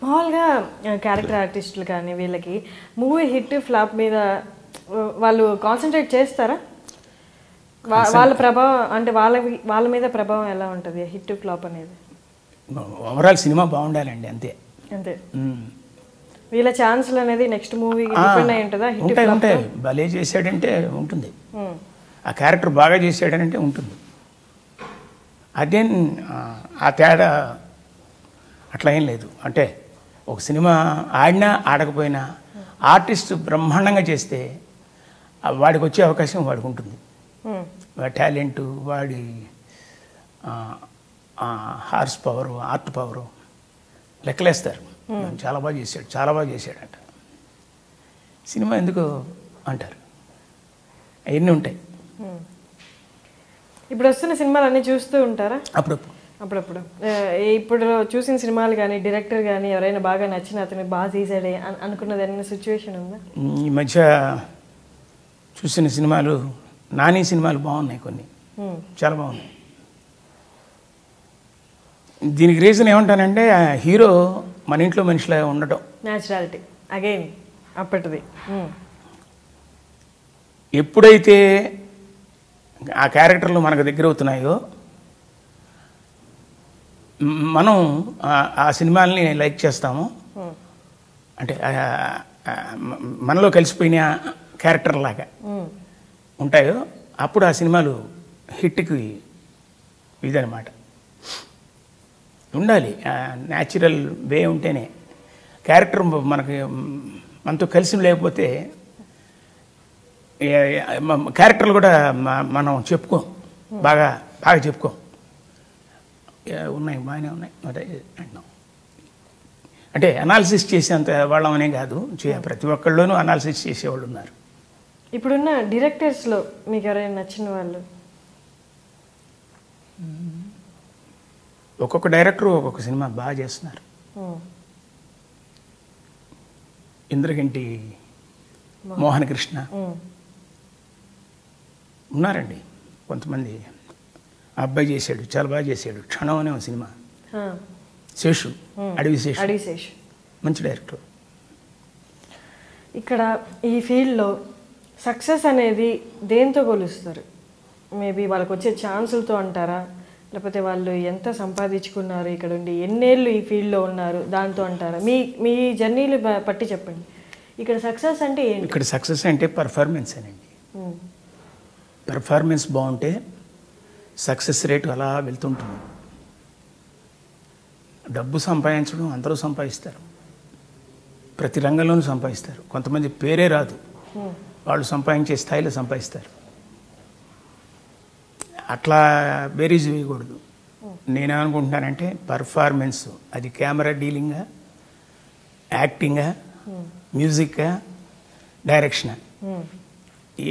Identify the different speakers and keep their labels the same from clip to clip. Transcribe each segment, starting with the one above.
Speaker 1: మామూలుగా క్యారెక్టర్ ఆర్టిస్టులు కానీ వీళ్ళకి మూవీ హిట్ ఫ్లాప్ మీద వాళ్ళు కాన్సన్ట్రేట్ చేస్తారా? వాళ్ళ ప్రభావం అంటే వాళ్ళ మీద ప్రభావం ఎలా ఉంటుంది హిట్ ఫ్లాప్ అనేది?
Speaker 2: ఓవరాల్ సినిమా బాగుండాలండి, అంతే
Speaker 1: అంతే. వీళ్ళ ఛాన్స్లు అనేది నెక్స్ట్ మూవీకి డిపెండ్ అయి ఉంటుందా?
Speaker 2: ఉంటాయి. భలే చేశాడంటే ఉంటుంది, ఆ క్యారెక్టర్ బాగా చేశాడనంటే ఉంటుంది. అదేం ఆ తేడా అట్లా ఏం లేదు. అంటే ఒక సినిమా ఆడినా ఆడకపోయినా ఆర్టిస్ట్ బ్రహ్మాండంగా చేస్తే వాడికి వచ్చే అవకాశం వాడికి ఉంటుంది. వాడి టాలెంటు, వాడి హార్స్ పవరు, ఆర్ట్ పవరు లెక్కలేస్తారు. చాలా బాగా చేశాడంట. సినిమా ఎందుకు అంటారు, అవన్నీ ఉంటాయి.
Speaker 1: ఇప్పుడు వస్తున్న సినిమాలు అన్నీ చూస్తూ ఉంటారా?
Speaker 2: అప్పుడప్పుడు
Speaker 1: ఇప్పుడు చూసిన సినిమాలు కానీ డైరెక్టర్ కానీ ఎవరైనా బాగా నచ్చిన అతను బాగా తీసాడే అనుకున్నది ఏమైనా సిచ్యువేషన్ ఉందా?
Speaker 2: ఈ మధ్య చూసిన సినిమాలు, నాని సినిమాలు బాగున్నాయి, కొన్ని చాలా బాగున్నాయి. దీనికి రీజన్ ఏమంటానంటే హీరో మన ఇంట్లో మనిషిలా ఉండటం,
Speaker 1: న్యాచురాలిటీ అగైన్ అప్పటిది.
Speaker 2: ఎప్పుడైతే ఆ క్యారెక్టర్లు మనకు దగ్గర అవుతున్నాయో మనం ఆ సినిమాలని లైక్ చేస్తాము. అంటే మనలో కలిసిపోయిన క్యారెక్టర్ లాగా ఉంటాయో అప్పుడు ఆ సినిమాలు హిట్కి ఇదనమాట. ఉండాలి న్యాచురల్ వే ఉంటేనే. క్యారెక్టర్ మనతో కలిసి లేకపోతే క్యారెక్టర్లు కూడా మనం చెప్పుకోం, బాగా చెప్పుకోం. ఉన్నాయి, బాగానే ఉన్నాయి అంటున్నాం. అంటే అనాలిసిస్ చేసేంత వాళ్ళమనే కాదు, ప్రతి ఒక్కళ్ళలోనూ అనాలిసిస్ చేసేవాళ్ళు ఉన్నారు.
Speaker 1: ఇప్పుడున్న డైరెక్టర్స్లో మీకు ఎవరైనా నచ్చిన వాళ్ళు?
Speaker 2: ఒక్కొక్క డైరెక్టర్ ఒక్కొక్క సినిమా బాగా చేస్తున్నారు. ఇంద్రగంటి మోహన్ కృష్ణ ఉన్నారండి కొంతమంది. ఆ అబ్బాయి చేశాడు, చాలా బాగా చేశాడు. క్షణం అనే సినిమా. శేషు, అడవి శేషు మంచి డైరెక్టర్.
Speaker 1: ఇక్కడ ఈ ఫీల్డ్లో సక్సెస్ అనేది దేంతో కొలుస్తారు? మేబీ వాళ్ళకి వచ్చే ఛాన్సులతో అంటారా, లేకపోతే వాళ్ళు ఎంత సంపాదించుకున్నారు, ఇక్కడ ఉండి ఎన్నేళ్ళు ఈ ఫీల్డ్లో ఉన్నారు దాంతో అంటారా? మీ జర్నీలు పట్టి చెప్పండి. ఇక్కడ సక్సెస్ అంటే ఏంటి?
Speaker 2: ఇక్కడ సక్సెస్ అంటే పర్ఫార్మెన్స్ అనండి. పర్ఫార్మెన్స్ బాగుంటే సక్సెస్ రేటు అలా వెళ్తుంటుంది. డబ్బు సంపాదించడం అందరూ సంపాదిస్తారు, ప్రతి రంగంలోనూ సంపాదిస్తారు. కొంతమంది పేరే రాదు, వాళ్ళు సంపాదించే స్థాయిలో సంపాదిస్తారు. అట్లా బేరీజ్ వేయకూడదు. నేనేమనుకుంటున్నానంటే పర్ఫార్మెన్స్, అది కెమెరా డీలింగా, యాక్టింగా, మ్యూజిక్గా, డైరెక్షన్,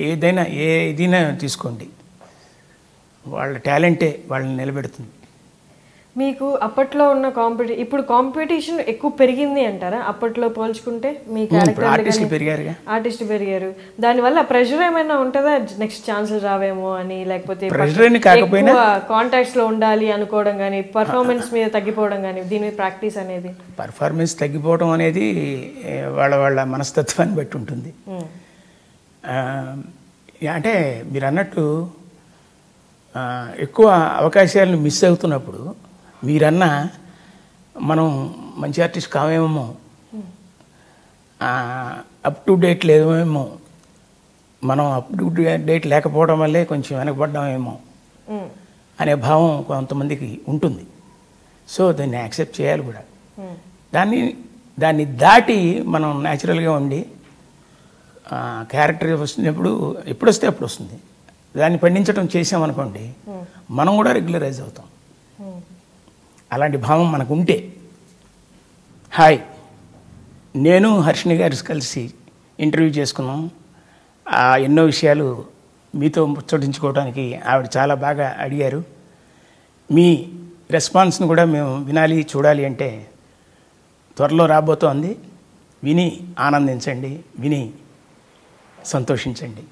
Speaker 2: ఏదైనా తీసుకోండి, వాళ్ళ టాలెంటే వాళ్ళని నిలబెడుతుంది.
Speaker 1: మీకు అప్పట్లో ఉన్న ఇప్పుడు కాంపిటీషన్ ఎక్కువ పెరిగింది అంటారా అప్పట్లో పోల్చుకుంటే? మీ ఆర్టిస్ట్ పెరిగారు, దానివల్ల ప్రెషర్ ఏమైనా ఉంటుందా? నెక్స్ట్ ఛాన్సెస్ రావేమో అని, లేకపోతే కాంటాక్ట్స్ లో ఉండాలి అనుకోవడం కానీ, పర్ఫార్మెన్స్ మీద తగ్గిపోవడం కానీ, దీని మీద ప్రాక్టీస్ అనేది?
Speaker 2: పర్ఫార్మెన్స్ తగ్గిపోవడం అనేది వాళ్ళ మనస్తత్వాన్ని బట్టి ఉంటుంది. అంటే మీరు అన్నట్టు ఎక్కువ అవకాశాలను మిస్ అవుతున్నప్పుడు మీరన్నా మనం మంచి ఆర్టిస్ట్ కావేమో, అప్ టు డేట్ లేదేమో, మనం అప్ టు డేట్ లేకపోవడం వల్లే కొంచెం వెనకబడ్డామేమో అనే భావం కొంతమందికి ఉంటుంది. సో దాన్ని యాక్సెప్ట్ చేయాలి కూడా. దాన్ని దాటి మనం న్యాచురల్గా ఉండి క్యారెక్టర్ వస్తున్నప్పుడు ఎప్పుడు వస్తే అప్పుడు వస్తుంది. దాన్ని పండించడం చేసామనుకోండి, మనం కూడా రెగ్యులరైజ్ అవుతాం. అలాంటి భావం మనకు ఉంటే. హాయ్, నేను హర్షిని గారు కలిసి ఇంటర్వ్యూ చేసుకున్నాం. ఎన్నో విషయాలు మీతో ముచ్చటించుకోవడానికి ఆవిడ చాలా బాగా అడిగారు. మీ రెస్పాన్స్ని కూడా మేము వినాలి, చూడాలి అంటే త్వరలో రాబోతోంది. విని ఆనందించండి, విని సంతోషించండి.